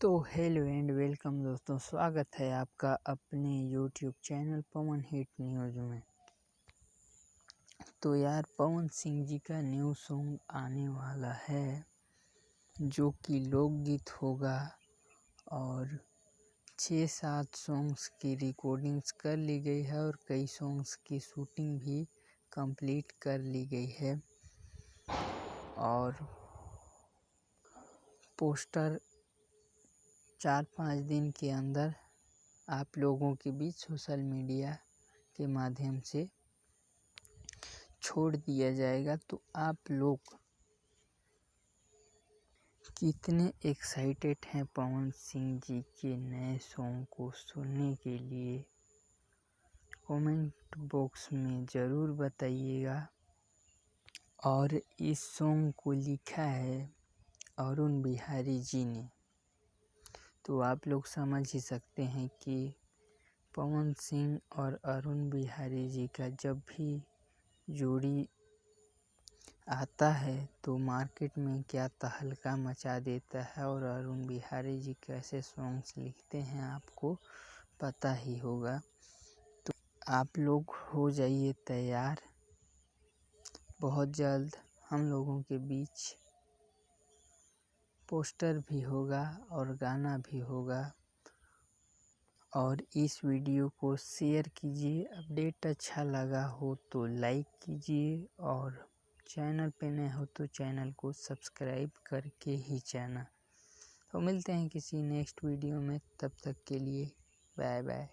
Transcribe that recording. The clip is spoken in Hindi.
तो हेलो एंड वेलकम दोस्तों, स्वागत है आपका अपने यूट्यूब चैनल पवन हिट न्यूज़ में। तो यार, पवन सिंह जी का न्यू सॉन्ग आने वाला है जो कि लोकगीत होगा और 6-7 सॉन्ग्स की रिकॉर्डिंग्स कर ली गई है और कई सॉन्ग्स की शूटिंग भी कंप्लीट कर ली गई है और पोस्टर 4-5 दिन के अंदर आप लोगों के बीच सोशल मीडिया के माध्यम से छोड़ दिया जाएगा। तो आप लोग कितने एक्साइटेड हैं पवन सिंह जी के नए सॉन्ग को सुनने के लिए, कमेंट बॉक्स में ज़रूर बताइएगा। और इस सॉन्ग को लिखा है अरुण बिहारी जी ने, तो आप लोग समझ ही सकते हैं कि पवन सिंह और अरुण बिहारी जी का जब भी जोड़ी आता है तो मार्केट में क्या तहलका मचा देता है। और अरुण बिहारी जी कैसे सॉन्ग्स लिखते हैं आपको पता ही होगा। तो आप लोग हो जाइए तैयार, बहुत जल्द हम लोगों के बीच पोस्टर भी होगा और गाना भी होगा। और इस वीडियो को शेयर कीजिए, अपडेट अच्छा लगा हो तो लाइक कीजिए और चैनल पे नए हो तो चैनल को सब्सक्राइब करके ही जाना। तो मिलते हैं किसी नेक्स्ट वीडियो में, तब तक के लिए बाय बाय।